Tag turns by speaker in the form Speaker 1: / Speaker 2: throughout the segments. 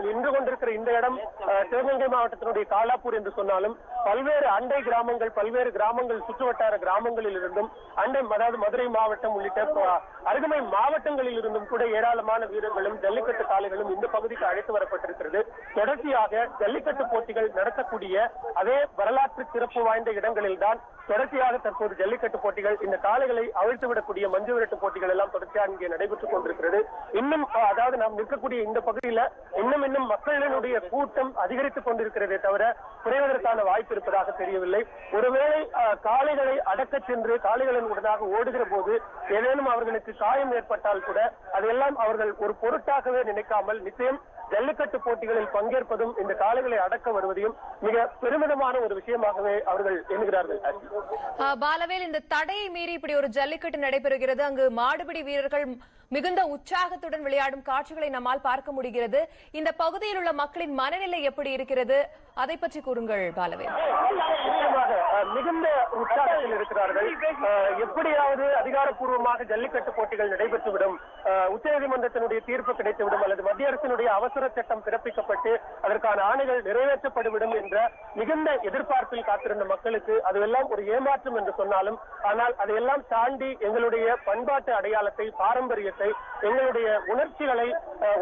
Speaker 1: நின்று கொண்டிருக்கிற இந்த இடம் சிவகங்கை மாவட்டத்தினுடைய காலாப்பூர் என்று சொன்னாலும் பல்வேறு அண்டை கிராமங்கள், பல்வேறு கிராமங்கள், சுற்றுவட்டார கிராமங்களில் இருந்தும் அதாவது மதுரை மாவட்டம் உள்ளிட்ட அருகமை மாவட்டங்களில் இருந்தும் கூட ஏராளமான வீரர்களும் ஜல்லிக்கட்டு காளைகளும் இந்த பகுதிக்கு அழைத்து வரப்பட்டிருக்கிறது. தொடர்ச்சியாக ஜல்லிக்கட்டு போட்டிகள் நடத்தக்கூடிய அதே வரலாற்று சிறப்பு வாய்ந்த இடங்களில்தான் தொடர்ச்சியாக தற்போது ஜல்லிக்கட்டு போட்டிகள், இந்த காளைகளை அவிழ்த்துவிடக்கூடிய மஞ்சு விரட்டு போட்டிகள் எல்லாம் தொடர்ச்சியாக இங்கே நடைபெற்றுக் கொண்டிருக்கிறது. இன்னும் அதாவது நாம் நிற்கக்கூடிய இந்த பகுதியில இன்னும் மக்களினுடைய கூட்டம் அதிகரித்துக் கொண்டிருக்கிறதே தவிர குறைவதற்கான வாய்ப்பு இருப்பதாக தெரியவில்லை. ஒருவேளை காளைகளை அடக்க சென்று காளைகளின் உடனாக ஓடுகிற போது ஏதேனும் அவர்களுக்கு காயம் ஏற்பட்டால் கூட அதையெல்லாம் அவர்கள் ஒரு பொருட்டாகவே நினைக்காமல் நிச்சயம் ஜல்லிக்கட்டு போட்டிகளில் பங்கேற்பதும் இந்த காளைகளை அடக்க வருவதையும் மிக பெருமிதமான ஒரு விஷயமாகவே அவர்கள் எண்ணுகிறார்கள்.
Speaker 2: பாலவேல், இந்த தடையை மீறி இப்படி ஒரு ஜல்லிக்கட்டு நடைபெறுகிறது. அங்கு மாடுபிடி வீரர்கள் மிகுந்த உற்சாகத்துடன் விளையாடும் காட்சிகளை நம்மால் பார்க்க முடிகிறது. இந்த பகுதியில் உள்ள மக்களின் மனநிலை எப்படி இருக்கிறது, அதை பற்றி கூறுங்கள் பாலவேல்.
Speaker 1: மிகுந்த உற்சாகத்தில் இருக்கிறார்கள். எப்படியாவது அதிகாரப்பூர்வமாக ஜல்லிக்கட்டு போட்டிகள் நடைபெற்றுவிடும், உச்சநீதிமன்றத்தினுடைய தீர்ப்பு கிடைத்துவிடும் அல்லது மத்திய அரசினுடைய அவசர சட்டம் பிறப்பிக்கப்பட்டு அதற்கான ஆணைகள் நிறைவேற்றப்பட்டுவிடும் என்ற மிகுந்த எதிர்பார்ப்பில் காத்திருந்த மக்களுக்கு அதுவெல்லாம் ஒரு ஏமாற்றம் என்று சொன்னாலும், ஆனால் அதையெல்லாம் தாண்டி எங்களுடைய பண்பாட்டு அடையாளத்தை, பாரம்பரியத்தை, எங்களுடைய உணர்ச்சிகளை,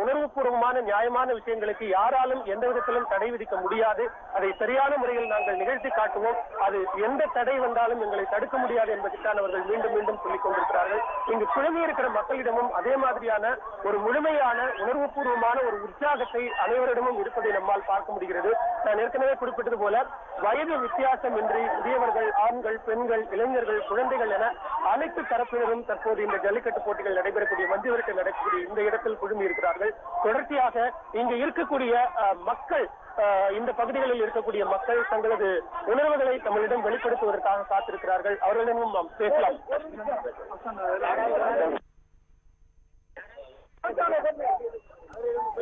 Speaker 1: உணர்வுபூர்வமான நியாயமான விஷயங்களுக்கு யாராலும் எந்த விதத்திலும் தடை விதிக்க முடியாது. அதை சரியான முறையில் நாங்கள் நிகழ்த்தி காட்டுவோம். அது எந்த தடை வந்தாலும் எங்களை தடுக்க முடியாது என்பதற்கான அவர்கள் மீண்டும் மீண்டும் சொல்லிக் கொண்டிருக்கிறார்கள். இங்கு குழுமி இருக்கிற மக்களிடமும் அதே மாதிரியான ஒரு முழுமையான உணர்வுபூர்வமான ஒரு உற்சாகத்தை அனைவரிடமும் இருப்பதை நம்மால் பார்க்க முடிகிறது. நான் ஏற்கனவே குறிப்பிட்டது போல வயது வித்தியாசம் இன்றி முதியவர்கள், ஆண்கள், பெண்கள், இளைஞர்கள், குழந்தைகள் என அனைத்து தரப்பினரும் தற்போது இந்த ஜல்லிக்கட்டு போட்டிகள் நடைபெறக்கூடிய மஞ்சு விரட்டு நடக்கக்கூடிய இந்த இடத்தில் குழுமி இருக்கிறார்கள். தொடர்ச்சியாக இங்கு இருக்கக்கூடிய மக்கள், இந்த பகுதிகளில் இருக்கக்கூடிய மக்கள் தங்களது உணர்வுகளை நம்மளிடம் வெளிப்படுத்துவதற்காக காத்திருக்கிறார்கள். அவர்களிடமும் நாம் பேசலாம்.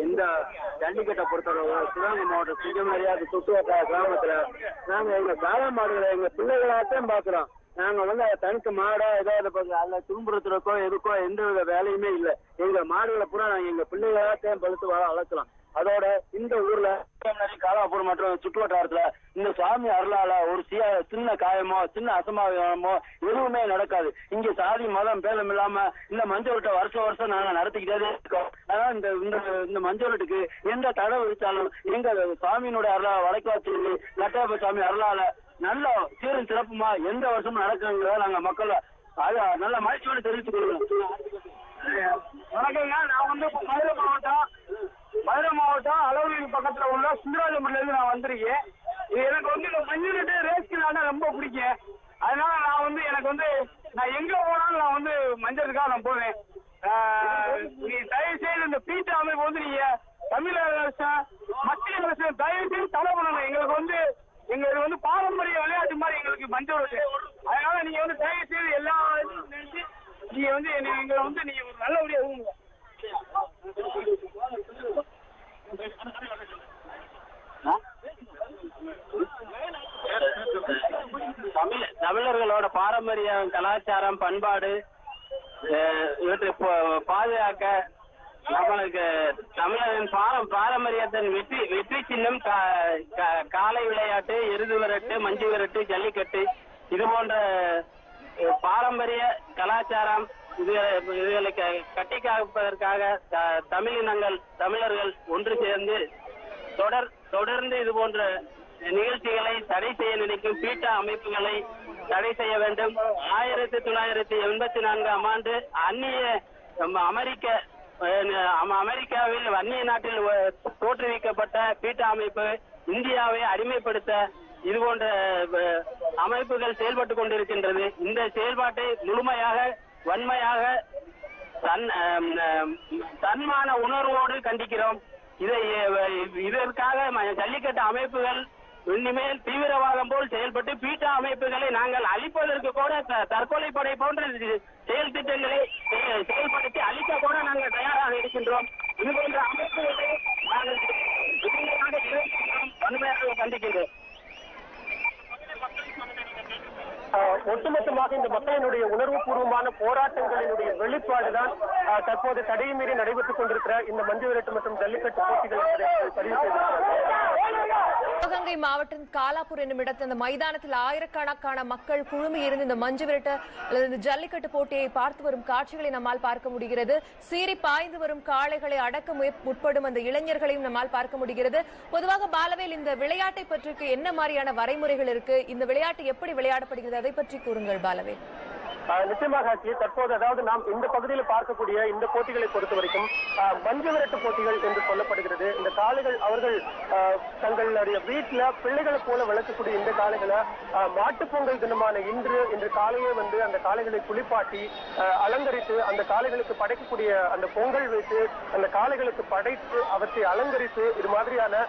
Speaker 3: இந்த ஜல்லிக்கட்டை பொறுத்தளவு சிவகங்கை மாவட்டம் சிங்கமரியாதை சுற்றுவட்டார கிராமத்துல நாங்க எங்க காளை மாடுகளை எங்க பிள்ளைகளாத்தான் பாக்குறோம். நாங்க அதை தனித்து மாடா ஏதாவது அதுல துன்புறுத்துறக்கோ எதுக்கோ எந்த வித வேலையுமே இல்லை. எங்க மாடுகளை பூரா நாங்க எங்க பிள்ளைகளாத்தான் பழுத்து வளர்க்கலாம். அதோட இந்த ஊர்ல காலாப்பூர் மற்றும் சுற்றுவட்டாரத்துல இந்த சாமி அருளால ஒரு சின்ன காயமோ சின்ன அசம்பாவிதமோ எதுவுமே நடக்காது. இங்க சாதி மதம் பேதம் இல்லாம இந்த மஞ்சள் விட்ட வருஷம் நாங்க நடத்திக்கிட்டே இருக்கோம். அதனால இந்த மஞ்சள் விட்டுக்கு எந்த தடை விதிச்சாலும் எங்க சாமியினுடைய அருளால வடக்காட்சி கட்டாயப்ப சாமி அருளால நல்ல சீரும் சிறப்புமா எந்த வருஷமும் நடக்குங்கிறத நாங்க மக்கள் நல்ல மகிழ்ச்சியோடு தெரிவித்துக் கொள்கிறோம்.
Speaker 4: வணக்கங்க, நான் மதுரை மாவட்டம் அளவுக்கு பக்கத்துல உள்ள சுந்தராஜபுரில இருந்து நான் வந்திருக்கேன். எனக்கு இந்த மஞ்சள் விட்டு ரேஸ்க்கு ரொம்ப பிடிக்கும். அதனால நான் எங்க போனாலும் நான் மஞ்சளுக்காக நான் போவேன். நீ தயவு செய்து இந்த பீட்டா அமைப்பு நீங்க தமிழக அரசு, மத்திய அரசு தயவு செய்து தடை பண்ணணும். எங்களுக்கு பாரம்பரிய விளையாட்டு மாதிரி எங்களுக்கு மஞ்சள் விட்டு. அதனால நீங்க தயவு செய்து எல்லா இதுவும் நினைச்சு நீங்க எங்களை நீங்க நல்லபடியா இருக்குங்க.
Speaker 3: தமிழர்களோட பாரம்பரியம், கலாச்சாரம், பண்பாடு இவற்றை பாதுகாக்க நம்மளுக்கு தமிழரின் பாரம்பரியத்தின் வெற்றி சின்னம் காளை விளையாட்டு, எருது விரட்டு, மஞ்சு விரட்டு, ஜல்லிக்கட்டு இது போன்ற பாரம்பரிய கலாச்சாரம் இதுகளை கட்டி காப்பதற்காக தமிழர்கள் ஒன்று சேர்ந்து தொடர்ந்து இது போன்ற நிகழ்ச்சிகளை தடை செய்ய நினைக்கும் பீட்டா அமைப்புகளை தடை செய்ய வேண்டும். 1984ஆம் ஆண்டு அமெரிக்காவில் அந்நிய நாட்டில் தோற்றுவிக்கப்பட்ட பீட்டா அமைப்பு இந்தியாவை அடிமைப்படுத்த இது போன்ற அமைப்புகள் செயல்பட்டுக் கொண்டிருக்கின்றது. இந்த செயல்பாட்டை முழுமையாக வன்மையாக தன்மான உணர்வோடு கண்டிக்கிறோம். இதற்காக ஜல்லிக்கட்டு அமைப்புகள் இனிமேல் தீவிரவாதம் போல் செயல்பட்டு பீட்டா அமைப்புகளை நாங்கள் அழிப்பதற்கு கூட தற்கொலை படை போன்ற செயல் திட்டங்களை செயல்படுத்தி அழிக்க கூட நாங்கள் தயாராக இருக்கின்றோம். இது போன்ற அமைப்புகளை நாங்கள் வன்மையாக கண்டிக்கின்றோம்.
Speaker 1: ஒட்டுமொத்தமாக இந்த மக்களினுடைய உணர்வுபூர்வமான போராட்டங்களினுடைய வெளிப்பாடுதான் தற்போது தடையை மீறி நடைபெற்றுக் கொண்டிருக்கிற இந்த மஞ்சு விரட்டு மற்றும் ஜல்லிக்கட்டு போட்டிகள் பதிவு செய்திருக்கிறார்கள்.
Speaker 2: சிவகங்கை மாவட்டம் காலாப்பூர் என்னும் இடத்தில் அந்த மைதானத்தில் ஆயிரக்கணக்கான மக்கள் குழுமி இருந்து இந்த மஞ்சு விரட்டு அல்லது இந்த ஜல்லிக்கட்டு போட்டியை பார்த்து வரும் காட்சிகளை நம்மால் பார்க்க முடிகிறது. சீறி பாய்ந்து வரும் காளைகளை அடக்க முற்படும் அந்த இளைஞர்களையும் நம்மால் பார்க்க முடிகிறது. பொதுவாக பாலவேல், இந்த விளையாட்டை பற்றி என்ன மாதிரியான வரைமுறைகள் இருக்கு? இந்த விளையாட்டு எப்படி விளையாடப்படுகிறது, அதை பற்றி கூறுங்கள் பாலவேல்.
Speaker 1: நிச்சயமாக தற்போது அதாவது நாம் இந்த பகுதியில் பார்க்கக்கூடிய இந்த போட்டிகளை பொறுத்த வரைக்கும் மஞ்சு விரட்டு போட்டிகள் என்று சொல்லப்படுகிறது. இந்த காளைகள் அவர்கள் தங்களுடைய வீட்டுல பிள்ளைகளை போல வளர்க்கக்கூடிய இந்த காளைகளை மாட்டுப்பொங்கல் தினமான இன்று காலையே அந்த காளைகளை குளிப்பாட்டி அலங்கரித்து அந்த காளைகளுக்கு படைக்கக்கூடிய அந்த பொங்கல் வைத்து அந்த காளைகளுக்கு படைத்து அவற்றை அலங்கரித்து இது மாதிரியான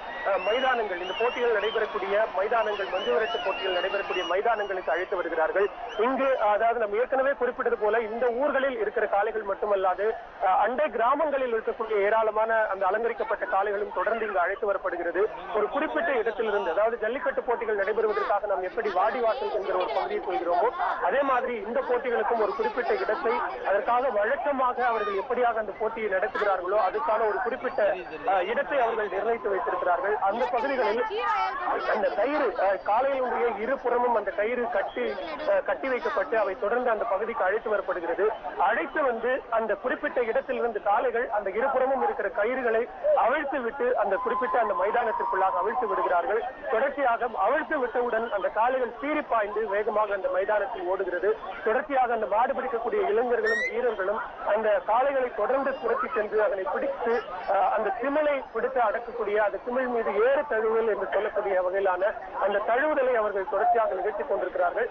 Speaker 1: மைதானங்கள், இந்த போட்டிகள் நடைபெறக்கூடிய மைதானங்கள், மஞ்சு விரட்டு போட்டிகள் நடைபெறக்கூடிய மைதானங்களுக்கு அழைத்து வருகிறார்கள். இங்கு அதாவது நம்ம ஏற்கனவே குறிப்பிட்டது போல இந்த ஊர்களில் இருக்கிற காளைகள் மட்டுமல்லாது அண்டை கிராமங்களில் இருக்கக்கூடிய ஏராளமான அந்த அலங்கரிக்கப்பட்ட காளைகளும் தொடர்ந்து இங்கு அழைத்து வரப்படுகிறது. ஒரு குறிப்பிட்ட இடத்திலிருந்து, அதாவது ஜல்லிக்கட்டு போட்டிகள் நடைபெறுவதற்காக நாம் எப்படி வாடிவாசல் என்கிற ஒரு பகுதியை கொள்கிறோமோ அதே மாதிரி இந்த போட்டிகளுக்கும் ஒரு குறிப்பிட்ட இடத்தை, அதற்காக வழக்கமாக அவர்கள் எப்படியாக அந்த போட்டியை நடத்துகிறார்களோ அதுக்கான ஒரு குறிப்பிட்ட இடத்தை அவர்கள் நிர்ணயித்து வைத்திருக்கிறார்கள். அந்த பகுதிகளில் அந்த கயிறு, காளையினுடைய இருபுறமும் அந்த கயிறு கட்டி வைக்கப்பட்டு அவை தொடர்ந்து அந்த பகுதிக்கு அழைத்து வரப்படுகிறது. அழைத்து அந்த குறிப்பிட்ட இடத்திலிருந்து காளைகள் அந்த இருபுறமும் இருக்கிற கயிறுகளை அவிழ்த்து விட்டு அந்த குறிப்பிட்ட அந்த மைதானத்திற்குள்ளாக அவிழ்த்து விடுகிறார்கள். தொடர்ச்சியாக அவிழ்த்து விட்டவுடன் அந்த காளைகள் சீறி பாய்ந்து வேகமாக அந்த மைதானத்தில் ஓடுகிறது. தொடர்ச்சியாக அந்த மாடு பிடிக்கக்கூடிய இளைஞர்களும் வீரர்களும் அந்த காளைகளை தொடர்ந்து துரத்தி சென்று அதனை பிடித்து அந்த திமிலை பிடித்து அடக்கக்கூடிய அந்த திமிழ் மீது ஏறு தழுவல் என்று சொல்லக்கூடிய வகையிலான அந்த தழுவுதலை அவர்கள் தொடர்ச்சியாக நிகழ்த்திக் கொண்டிருக்கிறார்கள்.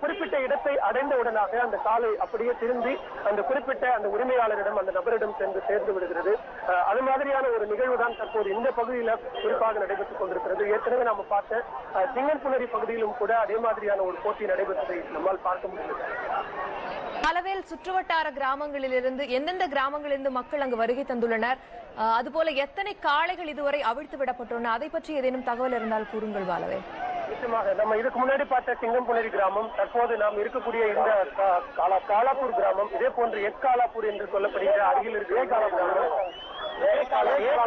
Speaker 1: குறிப்பிட்ட இடத்தை அடைந்தவுடனாக அந்த காலை அப்படியே திரும்பி அந்த குறிப்பிட்ட அந்த உரிமையாளரிடம், அந்த நபரிடம் சென்று சேர்ந்து விடுகிறது. அது மாதிரியான ஒரு நிகழ்வு தான் தற்போது இந்த பகுதியில் குறிப்பாக நடைபெற்றுக் கொண்டிருக்கிறது. ஏற்கனவே நாம பார்த்த சிங்கன்புணரி பகுதியிலும் கூட அதே மாதிரியான ஒரு போட்டி நடைபெற்றதை நம்மால் பார்க்க முடிகிறது.
Speaker 2: பாலவேல், சுற்றுவட்டார கிராமங்களிலிருந்து எந்தெந்த கிராமங்களிலிருந்து மக்கள் அங்கு வருகை தந்துள்ளனர், அதுபோல எத்தனை காளைகள் இதுவரை அவிழ்த்து விடப்பட்டுள்ளன, அதை பற்றி ஏதேனும் தகவல் இருந்தால் கூறுங்கள் பாலவேல்.
Speaker 1: நிச்சயமாக நம்ம இதுக்கு முன்னாடி பார்த்த சிங்கம்புணரி கிராமம், தற்போது நாம் இருக்கக்கூடிய இந்த காலாப்பூர் கிராமம், இதே போன்று எக்காலாப்பூர் என்று சொல்லப்படுகிற அருகில் இருக்கிற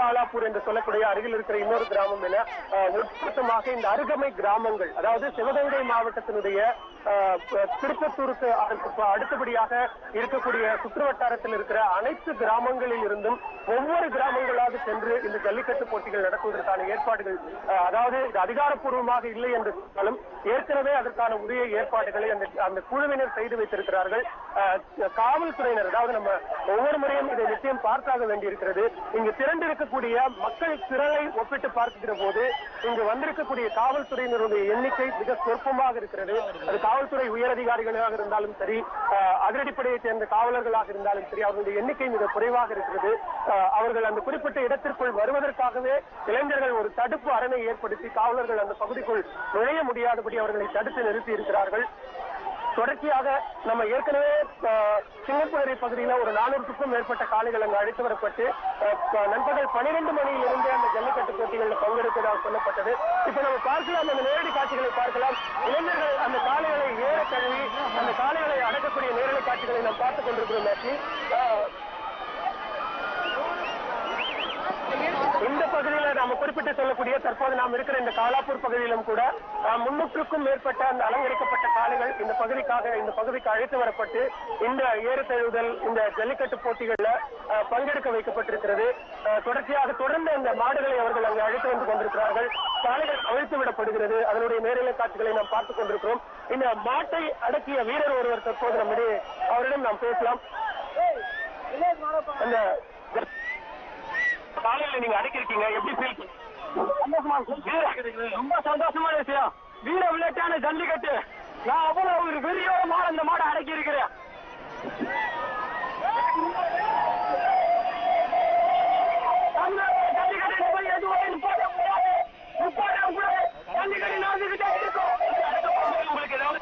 Speaker 1: காலாப்பூர் என்று சொல்லக்கூடிய அருகில் இருக்கிற இன்னொரு கிராமம் என ஒட்டுமொத்தமாக இந்த அருகமை கிராமங்கள், அதாவது சிவகங்கை மாவட்டத்தினுடைய திருப்பத்தூருக்கு அடுத்தபடியாக இருக்கக்கூடிய சுற்றுவட்டாரத்தில் இருக்கிற அனைத்து கிராமங்களில் இருந்தும் ஒவ்வொரு கிராமங்களாக சென்று இந்த ஜல்லிக்கட்டு போட்டிகள் நடத்துவதற்கான ஏற்பாடுகள், அதாவது இது அதிகாரப்பூர்வமாக இல்லை என்று சொன்னாலும் ஏற்கனவே அதற்கான உரிய ஏற்பாடுகளை அந்த குழுவினர் செய்து வைத்திருக்கிறார்கள். காவல்துறையினர், அதாவது நம்ம ஒவ்வொரு முறையும் இதை நிச்சயம் பார்த்தாக வேண்டியிருக்கிறது. இங்கு திரண்டிருக்கக்கூடிய மக்கள் திரளை ஒப்பிட்டு பார்க்கிற போது இங்கு வந்திருக்கக்கூடிய காவல்துறையினருடைய எண்ணிக்கை மிக சொற்பமாக இருக்கிறது. அது காவல்துறை உயரதிகாரிகளாக இருந்தாலும் சரி, அதிரடிப்படையைச் சேர்ந்த காவலர்களாக இருந்தாலும் சரி, அவர்களுடைய எண்ணிக்கை மிக குறைவாக இருக்கிறது. அவர்கள் அந்த குறிப்பிட்ட இடத்திற்குள் வருவதற்காகவே இளைஞர்கள் ஒரு தடுப்பு அரணை ஏற்படுத்தி காவலர்கள் அந்த பகுதிக்குள் நுழைய முடியாதபடி அவர்களை தடுத்து நிறுத்தி இருக்கிறார்கள். தொடர்ச்சியாக நம்ம ஏற்கனவே சிங்கப்பூர் பகுதியில ஒரு 400க்கும் மேற்பட்ட காளைகள் அங்கு அழைத்து வரப்பட்டு நண்பகல் 12 மணியிலிருந்து அந்த ஜல்லிக்கட்டு போட்டிகளில் பங்கெடுப்பதாக சொல்லப்பட்டது. இப்ப நம்ம பார்க்கலாம், அந்த நேரடி காட்சிகளை பார்க்கலாம். இளைஞர்கள் அந்த காளைகளை ஏற தழுவி அந்த காளைகளை அடக்கக்கூடிய நேரடி காட்சிகளை நாம் பார்த்துக் கொண்டிருக்கிறோம். இந்த பகுதியில நாம குறிப்பிட்டு சொல்லக்கூடிய தற்போது நாம் இருக்கிற இந்த காலாப்பூர் பகுதியிலும் கூட 300க்கும் மேற்பட்ட அந்த அலங்கரிக்கப்பட்ட காளைகள் இந்த பகுதிக்கு அழைத்து வரப்பட்டு இந்த ஏறு தழுவுதல், இந்த ஜல்லிக்கட்டு போட்டிகள்ல பங்கெடுக்க வைக்கப்பட்டிருக்கிறது. தொடர்ச்சியாக தொடர்ந்து அந்த மாடுகளை அவர்கள் அங்கு அழைத்து வந்து கொண்டிருக்கிறார்கள். காளைகள் அவிழ்த்து விடப்படுகிறது. அதனுடைய நேரலை காட்சிகளை நாம் பார்த்துக் கொண்டிருக்கிறோம். இந்த மாட்டை அடக்கிய வீரர் ஒருவர் தற்போது நம்முடைய அவரிடம் நாம் பேசலாம். அந்த காலையில நீங்க அடக்கிருக்கீங்க, எப்படி ஃபீல்? ரொம்ப சந்தோஷமான விஷயம். வீர விளையாட்டான ஜல்லிக்கட்டு. நான் அவ்வளவு ஒரு வெறியோட அந்த மாடை அடக்கி இருக்கிறேன். உங்களுக்கு ஏதாவது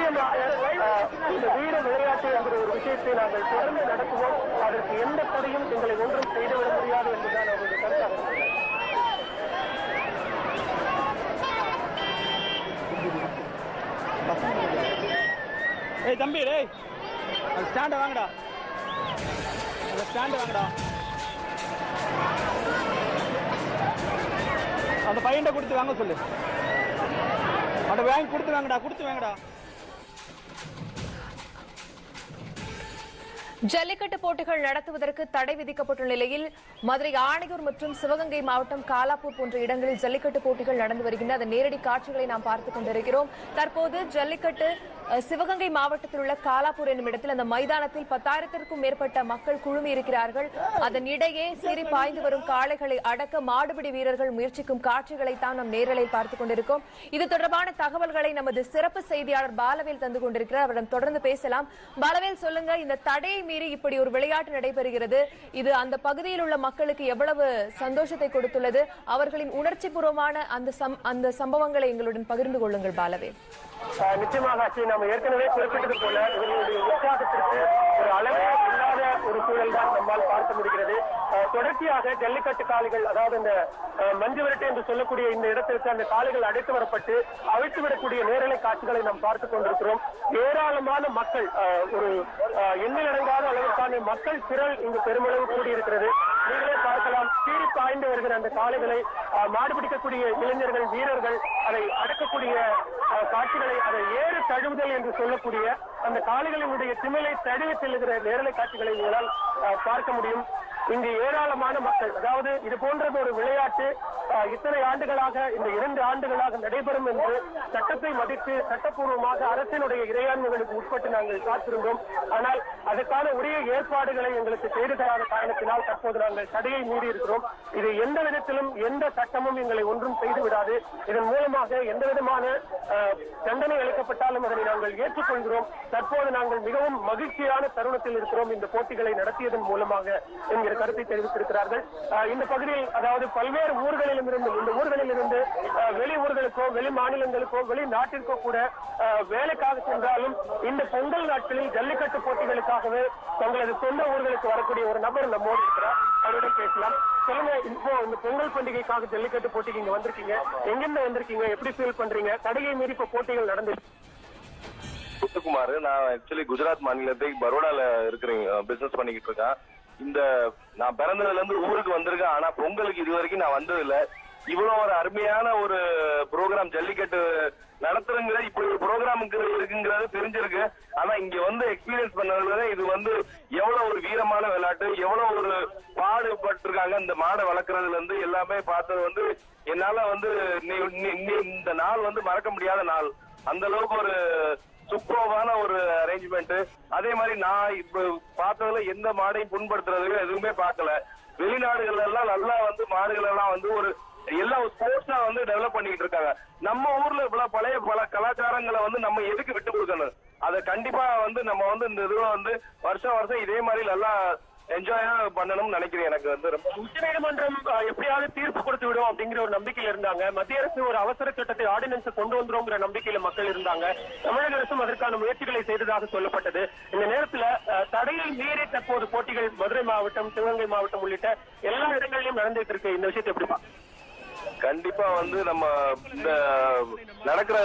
Speaker 1: நிச்சயமாக இந்த வீர விளையாட்டு என்கிற ஒரு விஷயத்தை நாங்கள் தொடர்ந்து நடத்துவோம். அதற்கு எந்த தடையும் எங்களை ஒன்றும் செய்துவிட முடியாது என்பதுதான் அவருடைய கருத்தாக.
Speaker 5: ஏய் தம்பி, டேய் அந்த ஸ்டாண்ட வாங்கடா, அந்த ஸ்டாண்ட வாங்கடா. அந்த பையன்ட கொடுத்து வாங்க சொல்லு. அந்த வாங்கி கொடுத்து வாங்கடா.
Speaker 2: ஜல்லிக்கட்டு போட்டிகள் நடத்துவதற்கு தடை விதிக்கப்பட்டுள்ள நிலையில் மதுரை ஆணையூர் மற்றும் சிவகங்கை மாவட்டம் காலாப்பூர் போன்ற இடங்களில் ஜல்லிக்கட்டு போட்டிகள் நடந்து வருகின்றன. அதன் நேரடி காட்சிகளை நாம் பார்த்துக் கொண்டிருக்கிறோம். தற்போது ஜல்லிக்கட்டு சிவகங்கை மாவட்டத்தில் உள்ள காலாப்பூர் என்னும் இடத்தில் அந்த மைதானத்தில் 10,000க்கும் மேற்பட்ட மக்கள் குழுமி இருக்கிறார்கள். அதன் இடையே சீறி பாய்ந்து வரும் காளைகளை அடக்க மாடுபிடி வீரர்கள் முயற்சிக்கும் காட்சிகளை தான் நாம் நேரலையில் பார்த்துக் கொண்டிருக்கோம். இது தொடர்பான தகவல்களை நமது சிறப்பு செய்தியாளர் பாலவேல் தந்து கொண்டிருக்கிறார். அவரிடம் தொடர்ந்து பேசலாம். பாலவேல், சொல்லுங்க, இந்த தடையை மீறி இப்படி ஒரு விளையாட்டு நடைபெறுகிறது, இது அந்த பகுதியில் உள்ள மக்களுக்கு எவ்வளவு சந்தோஷத்தை கொடுத்துள்ளது? அவர்களின் உணர்ச்சி பூர்வமான அந்த சம்பவங்களை எங்களுடன் பகிர்ந்து கொள்ளுங்கள் பாலவேல்.
Speaker 1: நிச்சயமாக ஆட்சி, நாம் ஏற்கனவே குறிப்பிட்டது போல இவர்களுடைய உற்சாகத்திற்கு ஒரு அளவே இல்லாத ஒரு சூழல் தான் நம்மால் பார்க்க முடிகிறது. தொடர்ச்சியாக ஜல்லிக்கட்டு காளைகள், அதாவது இந்த மஞ்சு விரட்டு என்று சொல்லக்கூடிய இந்த இடத்திற்கு அந்த காளைகள் அடைத்து வரப்பட்டு அவிழ்த்து விடக்கூடிய நேரலை காட்சிகளை நாம் பார்த்துக் கொண்டிருக்கிறோம். ஏராளமான மக்கள், ஒரு எண்ணிலடங்காத அளவுக்கான மக்கள் திரள் இங்கு பெருமளவு கூடியிருக்கிறது. நீங்களே பார்க்கலாம், சீறி பாய்ந்து வருகிற அந்த காளைகளை மாடுபிடிக்கக்கூடிய இளைஞர்கள், வீரர்கள் அதை அடக்கக்கூடிய காட்சிகளை, அதை ஏறு தழுவுதல் என்று சொல்லக்கூடிய அந்த காளைகளினுடைய திமிலை தழுவி செல்லுகிற நேரலை காட்சிகளை உங்களால் பார்க்க முடியும். இங்கு ஏராளமான மக்கள், அதாவது இது போன்றது ஒரு விளையாட்டு இத்தனை ஆண்டுகளாக, இந்த 2 ஆண்டுகளாக நடைபெறும் என்று சட்டத்தை மதித்து சட்டப்பூர்வமாக அரசினுடைய இறையாண்மைகளுக்கு உட்பட்டு நாங்கள் காத்திருந்தோம். ஆனால் அதற்கான உரிய ஏற்பாடுகளை எங்களுக்கு செய்து தராத காரணத்தினால் தற்போது நாங்கள் தடையை மீறி இருக்கிறோம். இது எந்த விதத்திலும் எந்த சட்டமும் எங்களை ஒன்றும் செய்து விடாது. இதன் மூலமாக எந்த விதமான தண்டனை அளிக்கப்பட்டாலும் அதனை நாங்கள் ஏற்றுக்கொள்கிறோம். தற்போது நாங்கள் மிகவும் மகிழ்ச்சியான தருணத்தில் இருக்கிறோம் இந்த போட்டிகளை நடத்தியதன் மூலமாக என்கிற கருத்தை தெரிவித்திருக்கிறார்கள். இந்த பகுதியில், அதாவது பல்வேறு ஊர்களிலும் இருந்து, இந்த ஊர்களில் இருந்து வெளி ஊர்களுக்கோ, வெளி மாநிலங்களுக்கோ, வெளிநாட்டிற்கோ கூட வேலைக்காக சென்றாலும் இந்த பொங்கல் நாட்களில் ஜல்லிக்கட்டு போட்டிகளுக்காகவே தங்களது சொந்த ஊர்களுக்கு வரக்கூடிய ஒரு நபர் நம்மோடு இருக்கிறார். அவரிடம் பேசலாம். சொல்லுங்க, இப்போ இந்த பொங்கல் பண்டிகைக்காக ஜல்லிக்கட்டு போட்டிக்கு இங்க வந்திருக்கீங்க, எங்கிருந்து வந்திருக்கீங்க, எப்படி ஃபீல் பண்றீங்க? தடையை மீறி இப்ப போட்டிகள் நடந்து.
Speaker 6: குமார், நான் ஆக்சுவலி குஜராத் மாநிலத்துக்கு பரோடால இருக்கிறேன், பிசினஸ் பண்ணிக்கிட்டு இருக்கேன். நான் பிறந்ததுல இருந்து ஊருக்கு வந்திருக்கேன். ஆனா பொங்கலுக்கு இது வரைக்கும் நான் வந்தது இல்ல. இவ்வளவு ஒரு அருமையான ஒரு ப்ரோக்ராம் ஜல்லிக்கட்டு நடத்துறங்கிற இப்படி ஒரு ப்ரோக்ராமுக்கு இருக்குங்கிறது தெரிஞ்சிருக்கு. ஆனா இங்க வந்து எக்ஸ்பீரியன்ஸ் பண்ணதுல இது வந்து எவ்வளவு ஒரு வீரமான விளையாட்டு, எவ்வளவு ஒரு பாடுபட்டிருக்காங்க இந்த மாடை வளர்க்கறதுல இருந்து எல்லாமே பார்த்தது வந்து என்னால வந்து இந்த நாள் வந்து மறக்க முடியாத நாள். அந்த அளவுக்கு ஒரு சூப்பர்வான ஒரு அரேஞ்ச்மெண்ட். அதே மாதிரி நான் இப்ப பார்த்ததுல எந்த மாடையும் புண்படுத்துறதுக்கு எதுவுமே பார்க்கல. வெளிநாடுகள் எல்லாம் நல்லா வந்து மாடுகள் எல்லாம் வந்து ஒரு எல்லா ஸ்போர்ட்ஸா வந்து டெவலப் பண்ணிட்டு இருக்காங்க. நம்ம ஊர்ல இவ்வளவு பல கலாச்சாரங்களை வந்து நம்ம எதுக்கு விட்டு கொடுக்கணும்? அதை கண்டிப்பா வந்து நம்ம வந்து இந்த இதுல வந்து வருஷம் இதே மாதிரி நல்லா என்ஜாயா பண்ணணும்னு நினைக்கிறேன். எனக்கு வந்து ரொம்ப
Speaker 1: உச்சநீதிமன்றம் எப்படியாவது தீர்ப்பு கொடுத்து விடும் அப்படிங்கிற ஒரு நம்பிக்கையில இருந்தாங்க. மத்திய அரசு ஒரு அவசர சட்டத்தை, ஆர்டினன்ஸ் கொண்டு வந்துருங்கிற நம்பிக்கையில மக்கள் இருந்தாங்க. தமிழக அரசும் அதற்கான முயற்சிகளை செய்ததாக சொல்லப்பட்டது. இந்த நேரத்துல தடையை மீறி தற்போது போட்டிகள் மதுரை மாவட்டம், சிவகங்கை மாவட்டம் உள்ளிட்ட எல்லா இடங்களிலும் நடந்துட்டு இருக்கு. இந்த விஷயத்தை எப்படிப்பா?
Speaker 6: கண்டிப்பா வந்து நம்ம இந்த நடக்கிற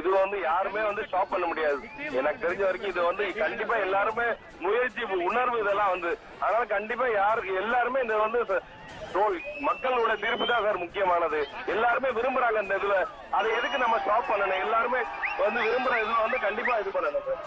Speaker 6: இது வந்து யாருமே வந்து ஸ்டாப் பண்ண முடியாது. எனக்கு தெரிஞ்ச வரைக்கும் இது வந்து கண்டிப்பா எல்லாருமே முயற்சி, உணர்வு இதெல்லாம் வந்து, அதனால கண்டிப்பா எல்லாருமே இந்த வந்து மக்களோட தீர்ப்பு தான் சார் முக்கியமானது. எல்லாருமே விரும்புறாங்க இந்த இதுல, அதை எதுக்கு நம்ம ஸ்டாப் பண்ணணும்? எல்லாருமே வந்து விரும்புற இதுல வந்து கண்டிப்பா இது பண்ணணும் சார்.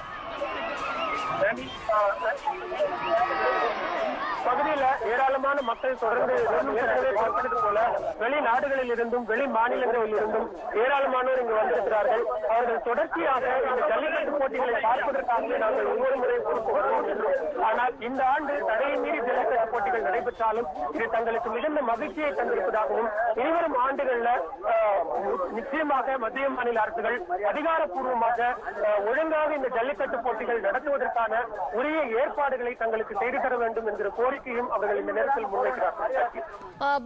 Speaker 1: பகுதியில ஏராளமான மக்கள் தொடர்ந்து ஏற்கனவே குறிப்பிட்டது போல வெளிநாடுகளில் இருந்தும் வெளி மாநிலங்களில் இருந்தும் ஏராளமானோர் இங்கு வந்திருக்கிறார்கள். அவர்கள் தொடர்ச்சியாக இந்த ஜல்லிக்கட்டு போட்டிகளை பார்ப்பதற்காக நாங்கள் ஒவ்வொரு முறை ஆனால் இந்த ஆண்டு தடையை மீறி ஜல்லிக்கட்டு போட்டிகள் நடைபெற்றாலும் இது தங்களுக்கு மிகுந்த மகிழ்ச்சியை தந்திருப்பதாகவும், இனிவரும் ஆண்டுகள்ல நிச்சயமாக மத்திய மாநில அரசுகள் அதிகார அதிகாரப்பூர்வமாக ஒழுங்காக இந்த ஜல்லிக்கட்டு போட்டிகள் நடத்துவதற்கான உரிய ஏற்பாடுகளை தங்களுக்கு செய்து தர வேண்டும் என்கிற கோரிக்கையும் அவர்கள் இந்த நேரத்தில் முன்வைக்கிறார்கள்.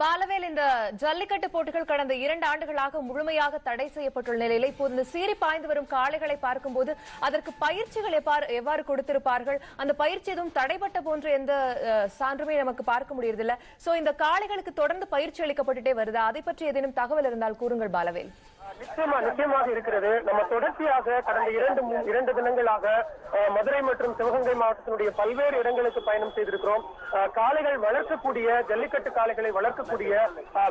Speaker 2: பாலவேல், இந்த ஜல்லிக்கட்டு போட்டிகள் கடந்த 2 ஆண்டுகளாக முழுமையாக தடை செய்யப்பட்டுள்ள நிலையில் இப்போது இந்த சீறி பாய்ந்து வரும் காளைகளை பார்க்கும்போது அதற்கு பயிற்சிகள் எவ்வாறு கொடுத்திருப்பார்கள்? அந்த பயிற்சி எதுவும் தடைப்பட்ட போன்ற எந்த சான்றுமே நமக்கு பார்க்க முடியறதில்ல. சோ இந்த காளைகளுக்கு தொடர்ந்து பயிற்சி அளிக்கப்பட்டுட்டே வருதா? அதை பற்றி ஏதேனும் தகவல் இருந்தால் கூறுங்கள் பாலவேல்.
Speaker 1: நிச்சயமாக இருக்கிறது. நம்ம தொடர்ச்சியாக கடந்த 2 தினங்களாக மதுரை மற்றும் சிவகங்கை மாவட்டத்தினுடைய பல்வேறு இடங்களுக்கு பயணம் செய்திருக்கிறோம். காளைகள் வளர்க்கக்கூடிய ஜல்லிக்கட்டு காளைகளை வளர்க்கக்கூடிய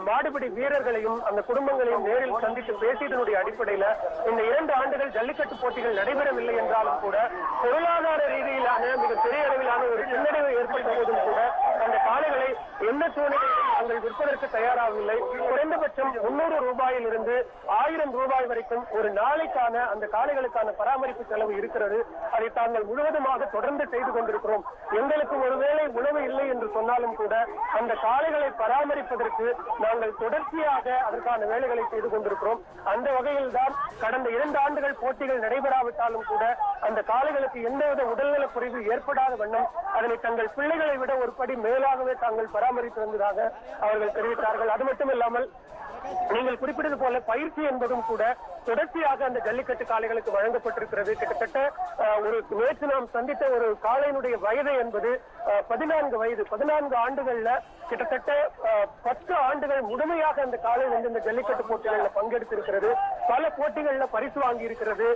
Speaker 1: மாடுபிடி வீரர்களையும் அந்த குடும்பங்களையும் நேரில் சந்தித்து பேசியதனுடைய அடிப்படையில இந்த 2 ஆண்டுகள் ஜல்லிக்கட்டு போட்டிகள் நடைபெறவில்லை என்றாலும் கூட பொருளாதார ரீதியிலான மிகப்பெரிய அளவிலான ஒரு பின்னடைவு ஏற்பட்ட போதும் கூட அந்த காளைகளை எந்த சூழ்நிலையிலும் தாங்கள் விற்பதற்கு தயாராகவில்லை. குறைந்தபட்சம் 300 ரூபாயிலிருந்து 1000 ரூபாய் வரைக்கும் ஒரு நாளைக்கான அந்த காளைகளுக்கான பராமரிப்பு செலவு இருக்கிறது. அதை தாங்கள் முழுவதுமாக தொடர்ந்து செய்து கொண்டிருக்கிறோம். எங்களுக்கு ஒருவேளை உணவு இல்லை என்று சொன்னாலும் கூட அந்த காளைகளை பராமரிப்பதற்கு நாங்கள் தொடர்ச்சியாக அதற்கான வேலைகளை செய்து கொண்டிருக்கிறோம். அந்த வகையில் தான் கடந்த 2 ஆண்டுகள் போட்டிகள் நடைபெறாவிட்டாலும் கூட அந்த காளைகளுக்கு எந்தவித உடல்நலக் குறைவு ஏற்படாத வண்ணம் அதனை தங்கள் பிள்ளைகளை விட ஒரு படி மேலாகவே தாங்கள் பராமரித்து வந்ததாக அவர்கள் தெரிவித்தார்கள். அது மட்டுமில்லாமல் நீங்கள் குறிப்பிட்டது போல பயிற்சி என்பதும் கூட தொடர்ச்சியாக அந்த ஜல்லிக்கட்டு காளைகளுக்கு வழங்கப்பட்டிருக்கிறது. கிட்டத்தட்ட நேற்று நாம் சந்தித்த ஒரு காளையினுடைய வயது என்பது 14 வயது. 14 ஆண்டுகள்ல கிட்டத்தட்ட 10 ஆண்டுகள் முழுமையாக அந்த காளை இந்த ஜல்லிக்கட்டு போட்டிகள்ல பங்கெடுத்திருக்கிறது. பல போட்டிகள்ல பரிசு வாங்கி இருக்கிறது.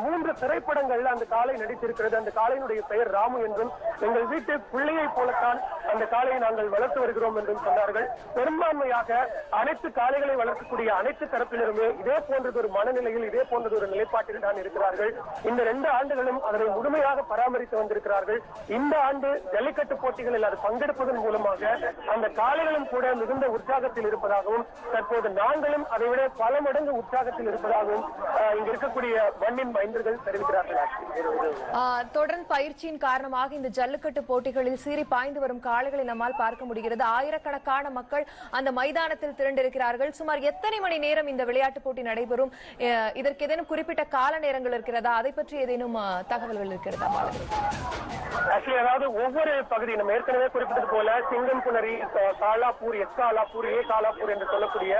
Speaker 1: 3 திரைப்படங்கள்ல அந்த காளை நடித்திருக்கிறது. அந்த காளையினுடைய பெயர் ராமு என்றும் எங்கள் வீட்டு பிள்ளையை போலத்தான் அந்த காளையை நாங்கள் வளர்த்து வருகிறோம் என்றும் சொன்னார்கள். பெரும்பான்மையாக அனைத்து காளைகளை வளர்க்கக்கூடிய அனைத்து தரப்பினருமே இதே போன்றது ஒரு மனநிலையில் இதே போன்றது ஒரு நிலைப்பாட்டில் தான் இருக்கிறார்கள். இந்த 2 ஆண்டுகளும் அதனை முழுமையாக பராமரித்து வந்திருக்கிறார்கள். இந்த ஆண்டு ஜல்லிக்கட்டு போட்டிகளில் அது பங்கெடுப்பதன் மூலமாக அந்த காளைகளும் கூட மிகுந்த உற்சாகத்தில் இருப்பதாகவும் தற்போது நாங்களும் அதை விட பல மடங்கு உற்சாகத்தில் இருப்பதாகவும் இங்க இருக்கக்கூடிய மண்ணின் மைந்தர்கள் தெரிவிக்கிறார்கள்.
Speaker 2: தொடர்ந்து பயிற்சியின் காரணமாக இந்த ஜல்லிக்கட்டு போட்டிகளில் சீறி பாய்ந்து வரும் காளைகளை நம்மால் பார்க்க முடிகிறது. ஆயிரக்கணக்கான மக்கள் அந்த மைதானத்தில் திரண்டிருக்கிறார்கள். சுமார் எத்தனை மணி நேரம் இந்த விளையாட்டு போட்டி நடைபெறும்? இதற்கு ஏதேனும் குறிப்பிட்ட கால நேரங்கள் இருக்கிறதா? அதை பற்றி ஏதேனும் தகவல்கள் இருக்கிறதா?
Speaker 1: அதாவது ஒவ்வொரு பகுதி நம்ம ஏற்கனவே குறிப்பிட்டது போல சிங்கம்புணரி, காலாப்பூர், எஸ்காலாப்பூர், காலாப்பூர் என்று சொல்லக்கூடிய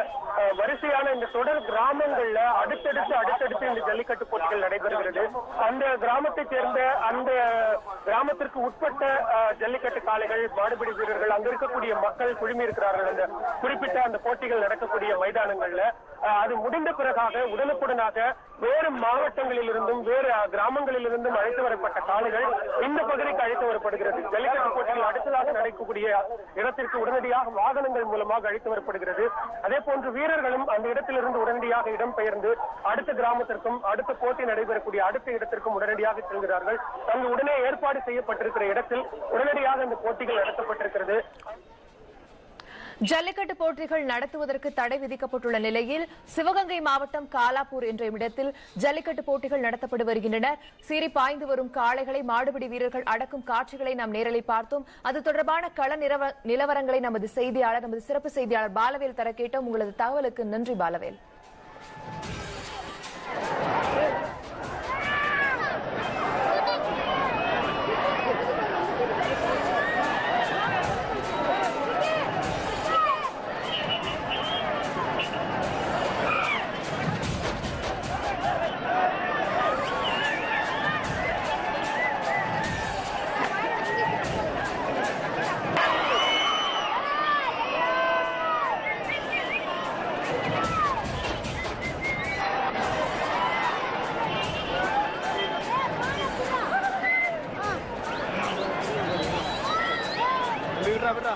Speaker 1: வரிசையான இந்த தொடர் கிராமங்கள்ல அடுத்தடுத்து இந்த ஜல்லிக்கட்டு போட்டிகள் நடைபெறுகிறது. அந்த கிராமத்தைச் சேர்ந்த அந்த கிராமத்திற்கு உட்பட்ட ஜல்லிக்கட்டு காளைகள், மாடுபிடி வீரர்கள், அங்க இருக்கக்கூடிய மக்கள் குழுமி இருக்கிறார்கள் அந்த குறிப்பிட்ட அந்த போட்டிகள் நடக்கக்கூடிய மைதானங்கள்ல. அது முடிந்த பிறகாக உடனுக்குடனாக வேறு மாவட்டங்களில் இருந்தும் வேறு கிராமங்களில் இருந்தும் அழைத்து வரப்பட்ட காளைகள் இந்த பகுதிக்கு அழைத்து வரப்படுகிறது. ஜல்லிக்கட்டு போட்டிகள் அடுத்ததாக நடக்கக்கூடிய இடத்திற்கு உடனடியாக வாகனங்கள் மூலமாக அழைத்து வரப்படுகிறது. அதே போன்று வீரர்களும் அந்த இடத்திலிருந்து உடனடியாக இடம்பெயர்ந்து அடுத்த கிராமத்திற்கும் அடுத்த போட்டி நடைபெறக்கூடிய அடுத்த இடத்திற்கும் உடனடியாக செல்கிறார்கள். அங்கு உடனே ஏற்பாடு செய்யப்பட்டிருக்கிற இடத்தில் உடனடியாக இந்த போட்டிகள் நடத்தப்பட்டிருக்கிறது.
Speaker 2: ஜல்லிக்கட்டு போட்டிகள் நடத்துவதற்கு தடை விதிக்கப்பட்டுள்ள நிலையில் சிவகங்கை மாவட்டம் காலாப்பூர் என்ற இடத்தில் ஜல்லிக்கட்டு போட்டிகள் நடத்தப்பட்டு வருகின்றன. சீறி பாய்ந்து வரும் காளைகளை மாடுபிடி வீரர்கள் அடக்கும் காட்சிகளை நாம் நேரலை பார்த்தோம். அது தொடர்பான கள நிலவரங்களை நமது சிறப்பு செய்தியாளர் பாலவேல் தர கேட்டோம். உங்களது தகவலுக்கு நன்றி பாலவேல்.
Speaker 5: விட்றா